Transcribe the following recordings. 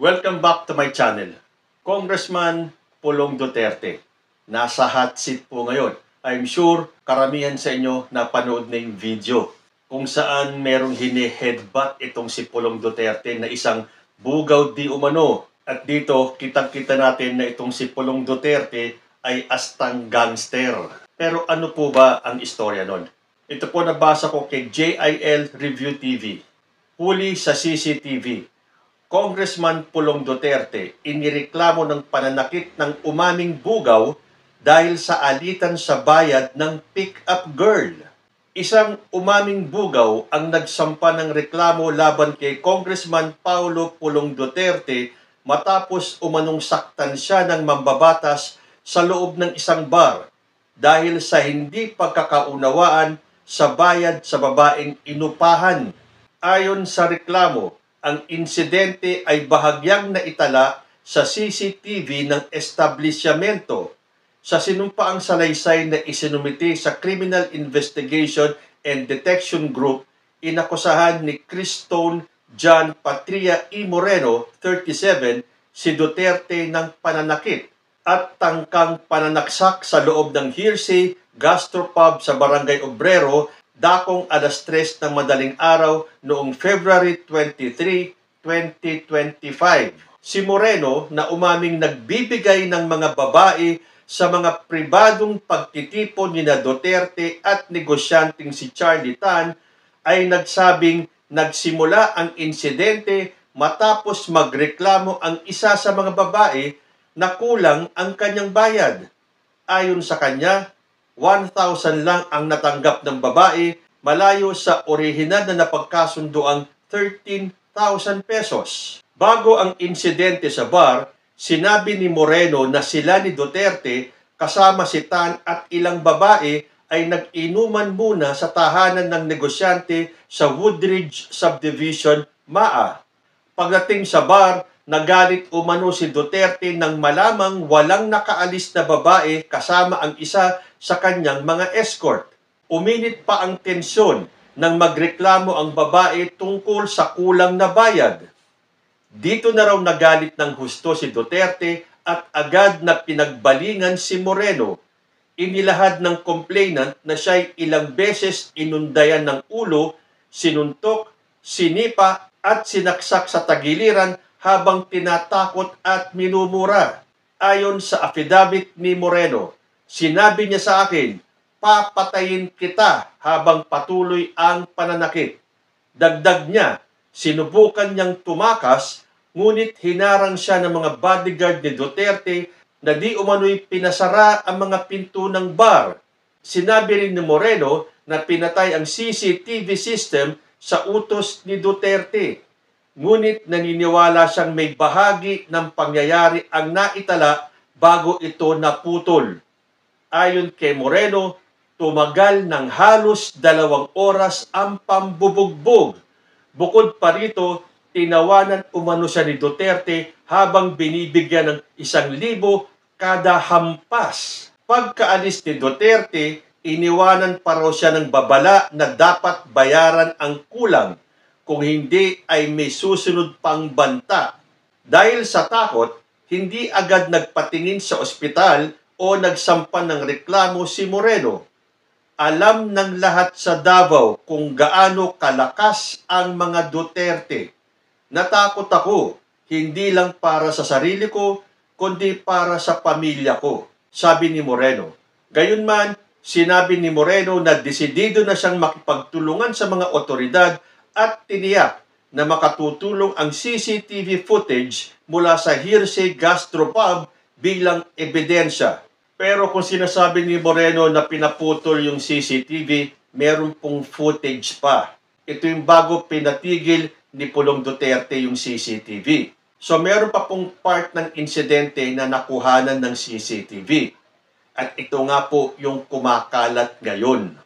Welcome back to my channel. Congressman Pulong Duterte. Nasa hot seat po ngayon. I'm sure karamihan sa inyo napanood na yung video kung saan merong hini-headbutt itong si Pulong Duterte na isang bugaw di umano. At dito, kitang-kita natin na itong si Pulong Duterte ay astang gangster. Pero ano po ba ang istorya nun? Ito po nabasa ko kay JIL Review TV. Huli sa CCTV. Congressman Pulong Duterte inireklamo ng pananakit ng umaming bugaw dahil sa alitan sa bayad ng pick-up girl. Isang umaming bugaw ang nagsampa ng reklamo laban kay Congressman Paulo Pulong Duterte matapos umanong saktan siya ng mambabatas sa loob ng isang bar dahil sa hindi pagkakaunawaan sa bayad sa babaeng inupahan. Ayon sa reklamo, ang insidente ay bahagyang naitala sa CCTV ng establishmento. Sa sinumpaang salaysay na isinumiti sa Criminal Investigation and Detection Group, inakusahan ni Cristone John Patria E. Moreno, 37, si Duterte ng pananakit at tangkang pananaksak sa loob ng Hearsay Gastropub sa Barangay Obrero dakong alas 3 ng madaling araw noong February 23, 2025. Si Moreno na umaming nagbibigay ng mga babae sa mga pribadong pagtitipon ni na Duterte at negosyanteng si Charlie Tan ay nagsabing nagsimula ang insidente matapos magreklamo ang isa sa mga babae na kulang ang kanyang bayad. Ayon sa kanya, 1,000 lang ang natanggap ng babae, malayo sa orihinal na napagkasundoang 13,000 pesos. Bago ang insidente sa bar, sinabi ni Moreno na sila ni Duterte kasama si Tan at ilang babae ay nag-inuman muna sa tahanan ng negosyante sa Woodridge Subdivision, MAA. Pagdating sa bar, nagalit umano si Duterte nang malamang walang nakaalis na babae kasama ang isa sa kanyang mga escort. Uminit pa ang tensyon nang magreklamo ang babae tungkol sa kulang na bayad. Dito na raw nagalit ng husto si Duterte at agad na pinagbalingan si Moreno. Inilahad ng complainant na siya'y ilang beses inundayan ng ulo, sinuntok, sinipa at sinaksak sa tagiliran habang tinatakot at minumura. Ayon sa affidavit ni Moreno, sinabi niya sa akin, papatayin kita habang patuloy ang pananakit. Dagdag niya, sinubukan niyang tumakas, ngunit hinarang siya ng mga bodyguard ni Duterte na di umano'y pinasara ang mga pinto ng bar. Sinabi rin ni Moreno na pinatay ang CCTV system sa utos ni Duterte. Ngunit naniniwala siyang may bahagi ng pangyayari ang naitala bago ito naputol. Ayon kay Moreno, tumagal ng halos 2 oras ang pambubugbog. Bukod pa rito, tinawanan umano siya ni Duterte habang binibigyan ng 1,000 kada hampas. Pagkaalis ni Duterte, iniwanan pa raw siya ng babala na dapat bayaran ang kulang. Kung hindi ay may susunod pang banta. Dahil sa takot, hindi agad nagpatingin sa ospital o nagsampan ng reklamo si Moreno. Alam ng lahat sa Davao kung gaano kalakas ang mga Duterte. Natakot ako, hindi lang para sa sarili ko, kundi para sa pamilya ko, sabi ni Moreno. Gayunman, sinabi ni Moreno na desidido na siyang makipagtulungan sa mga otoridad at tiniyak na makatutulong ang CCTV footage mula sa Hearsay Gastropub bilang ebidensya. Pero kung sinasabi ni Moreno na pinaputol yung CCTV, meron pong footage pa. Ito yung bago pinatigil ni Pulong Duterte yung CCTV. So meron pa pong part ng insidente na nakuhanan ng CCTV. At ito nga po yung kumakalat ngayon.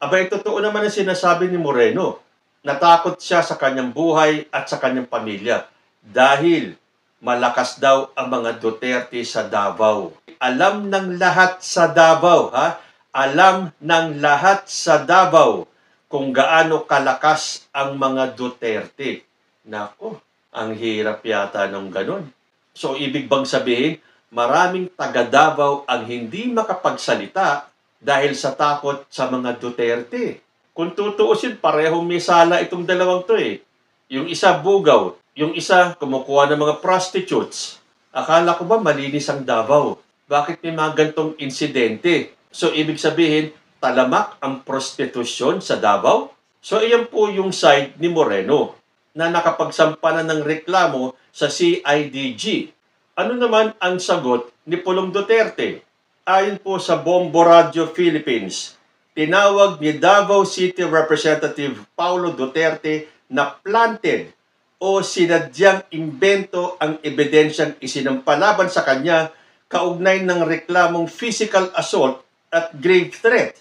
Abay, totoo naman ang sinasabi ni Moreno. Natakot siya sa kanyang buhay at sa kanyang pamilya dahil malakas daw ang mga Duterte sa Davao. Alam ng lahat sa Davao, ha? Alam ng lahat sa Davao kung gaano kalakas ang mga Duterte. Nako, Ang hirap yata ng ganun. So, ibig bang sabihin, maraming taga Davao ang hindi makapagsalita dahil sa takot sa mga Duterte. Kung tutuusin, parehong may sala itong dalawang to eh. Yung isa bugaw, yung isa kumukuha ng mga prostitutes. Akala ko ba malinis ang Davao? Bakit may mga gantong insidente? So, ibig sabihin, talamak ang prostitusyon sa Davao? So, iyan po yung side ni Moreno na nakapagsampa na ng reklamo sa CIDG. Ano naman ang sagot ni Pulong Duterte? Ayon po sa Bombo Radio Philippines, tinawag ni Davao City Representative Paulo Duterte na planted o sinadyang imbento ang ebidensyang isinampalaban sa kanya kaugnay ng reklamong physical assault at grave threat.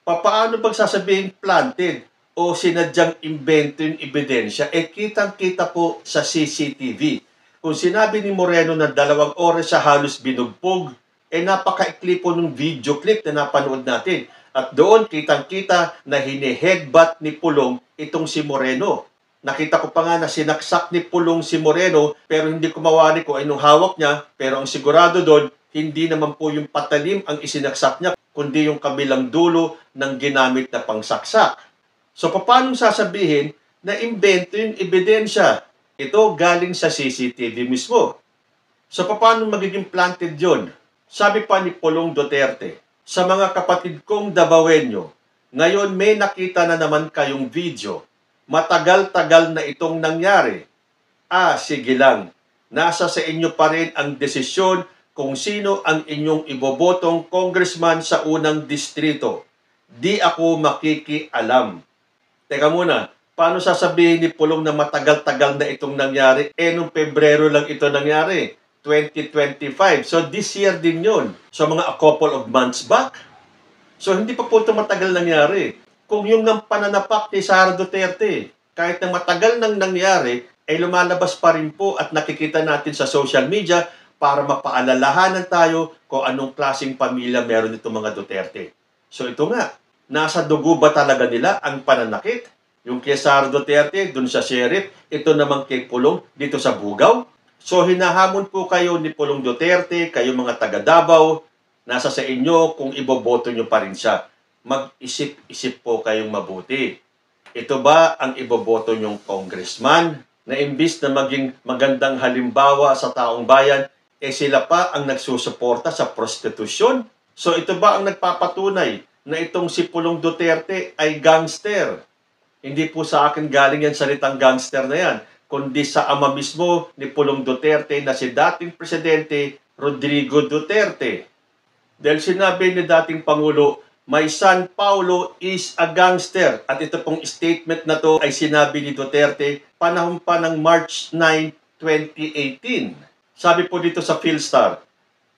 Papaano bang sasabihin planted o sinadyang imbento yung ebidensya? Kitang-kita po sa CCTV. Kung sinabi ni Moreno na 2 oras siya halos binugbog, napakaikli po ng video clip na napanood natin. At doon kitang-kita na hine-headbutt ni Pulong itong si Moreno. Nakita ko pa nga na sinaksak ni Pulong si Moreno pero hindi ko mawari kung anong hawak niya. Pero ang sigurado doon, hindi naman po yung patalim ang isinaksak niya, kundi yung kabilang dulo ng ginamit na pangsaksak. So, paano sasabihin na imbento yung ebidensya? Ito galing sa CCTV mismo. So, paano magiging planted yun? Sabi pa ni Pulong Duterte, sa mga kapatid kong Davaoenyo, ngayon may nakita na naman kayong video. Matagal-tagal na itong nangyari. Sige lang. Nasa sa inyo pa rin ang desisyon kung sino ang inyong ibobotong congressman sa unang distrito. Di ako makikialam. Teka muna, paano sasabihin ni Pulong na matagal-tagal na itong nangyari? Nung Pebrero lang ito nangyari, 2025. So, this year din yun. So, a couple of months back. So, hindi pa po ito matagal nangyari. Kung yung ng pananapak ni Sara Duterte, kahit na matagal nang nangyari, lumalabas pa rin po at nakikita natin sa social media para mapaalalahanan tayo kung anong klaseng pamilya meron itong mga Duterte. So, ito nga. Nasa dugo ba talaga nila ang pananakit? Yung kay Sara Duterte, dun sa sheriff, ito naman kay Pulong, dito sa Bugaw. So, hinahamon po kayo ni Pulong Duterte, kayo mga taga Davao, nasa sa inyo kung iboboto nyo pa rin siya. Mag-isip-isip po kayong mabuti. Ito ba ang iboboto nyong congressman na imbis na maging magandang halimbawa sa taong bayan, sila pa ang nagsusuporta sa prostitusyon? So, ito ba ang nagpapatunay na itong si Pulong Duterte ay gangster? Hindi po sa akin galing yan salitang gangster na yan, kundi sa ama mismo ni Pulong Duterte na si dating Presidente Rodrigo Duterte. Dahil sinabi ni dating Pangulo, my son Paulo is a gangster. At ito pong statement na to ay sinabi ni Duterte panahon pa ng March 9, 2018. Sabi po dito sa Philstar,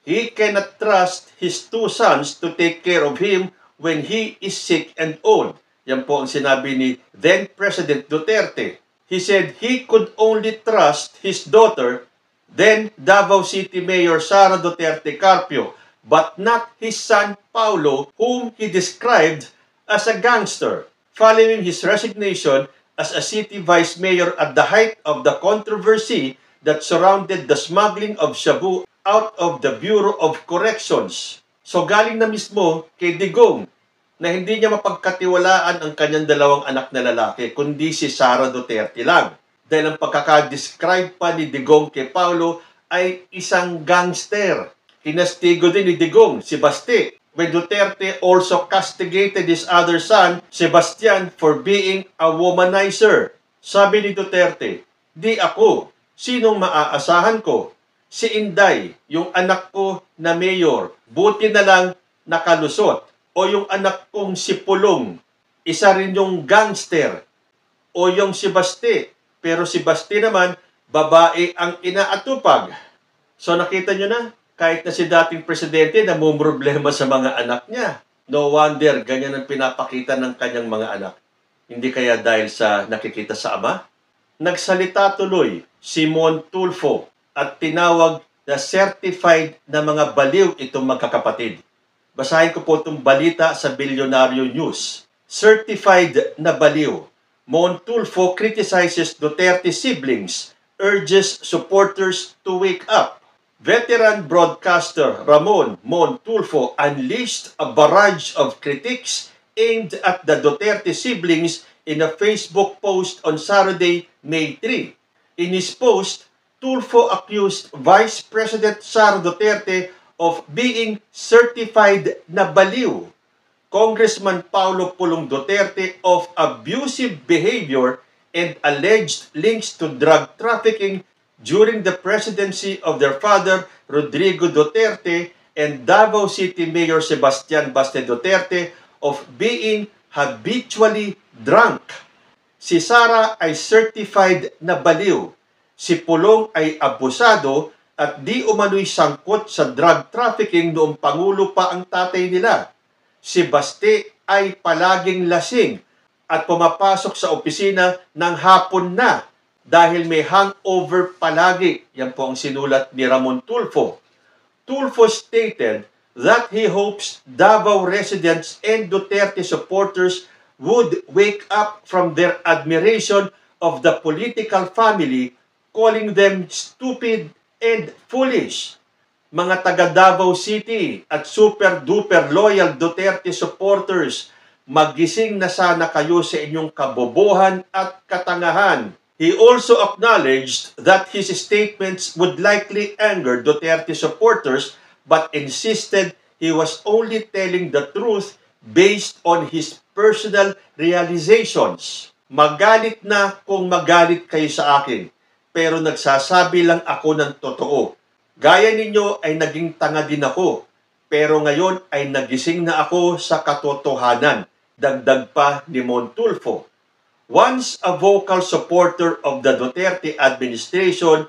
he cannot trust his 2 sons to take care of him when he is sick and old. Yan po ang sinabi ni then President Duterte. He said he could only trust his daughter, then Davao City Mayor Sara Duterte Carpio, but not his son Paulo, whom he described as a gangster, following his resignation as a city vice mayor at the height of the controversy that surrounded the smuggling of shabu out of the Bureau of Corrections. So galing na mismo kay Digong na hindi niya mapagkatiwalaan ang kanyang 2 anak na lalaki, kundi si Sara Duterte lang. Dahil ang pagkakadescribe pa ni Digong kay Paulo ay isang gangster. Kinastigo din ni Digong si Basti, when Duterte also castigated his other son, Sebastian, for being a womanizer. Sabi ni Duterte, di ako. Sinong maaasahan ko? Si Inday, yung anak ko na mayor. Buti na lang nakalusot. O yung anak kong si Pulong, isa rin yung gangster. O yung si Basti, pero si Basti naman, babae ang inaatupag. So nakita nyo na, kahit na si dating presidente namumroblema sa mga anak niya. No wonder, ganyan ang pinapakita ng kanyang mga anak. Hindi kaya dahil sa nakikita sa ama? Nagsalita tuloy si Mon Tulfo at tinawag na certified na mga baliw itong magkakapatid. Basahin ko po itong balita sa Bilyonaryo News. Certified na baliw. Mon Tulfo criticizes Duterte siblings urges supporters to wake up. Veteran broadcaster Ramon Montulfo unleashed a barrage of critiques aimed at the Duterte siblings in a Facebook post on Saturday, May 3. In his post, Tulfo accused Vice President Sara Duterte of being certified na baliw, Congressman Paulo Pulong Duterte of abusive behavior and alleged links to drug trafficking during the presidency of their father, Rodrigo Duterte, and Davao City Mayor Sebastian Baste Duterte of being habitually drunk. Si Sara ay certified na baliw. Si Pulong ay abusado at di umano'y sangkot sa drug trafficking noong Pangulo pa ang tatay nila. Si Baste ay palaging lasing at pumapasok sa opisina ng hapon na dahil may hangover palagi. Yan po ang sinulat ni Ramon Tulfo. Tulfo stated that he hopes Davao residents and Duterte supporters would wake up from their admiration of the political family, calling them stupid and foolish. Mga taga Davao City at super-duper loyal Duterte supporters, magising na sana kayo sa inyong kabobohan at katangahan. He also acknowledged that his statements would likely anger Duterte supporters but insisted he was only telling the truth based on his personal realizations. Magalit na kung magalit kayo sa akin, pero nagsasabi lang ako ng totoo. Gaya ninyo ay naging tanga din ako, pero ngayon ay nagising na ako sa katotohanan, dagdag pa ni Montulfo. Once a vocal supporter of the Duterte administration,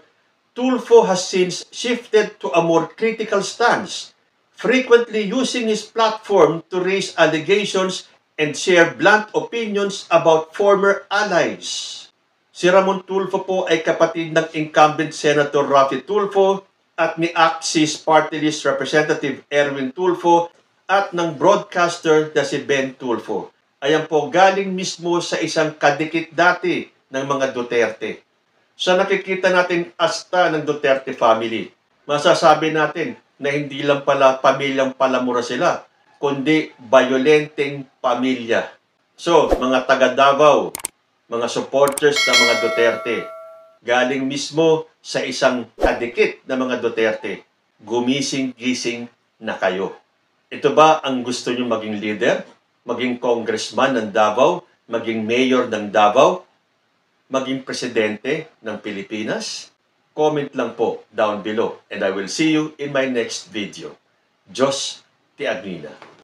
Tulfo has since shifted to a more critical stance, frequently using his platform to raise allegations and share blunt opinions about former allies. Si Ramon Tulfo po ay kapatid ng incumbent Senator Raffy Tulfo at ni Axis Party List Representative Erwin Tulfo at ng broadcaster na si Ben Tulfo. Ayan po galing mismo sa isang kadikit dati ng mga Duterte. Sa nakikita natin asta ng Duterte family, masasabi natin na hindi lang pala pamilyang palamura sila, kundi violenteng pamilya. So, mga taga Davao, mga supporters ng mga Duterte, galing mismo sa isang kadikit na mga Duterte, gumising-gising na kayo. Ito ba ang gusto nyo maging leader? Maging congressman ng Davao? Maging mayor ng Davao? Maging presidente ng Pilipinas? Comment lang po down below and I will see you in my next video. Diyos ti Agnina.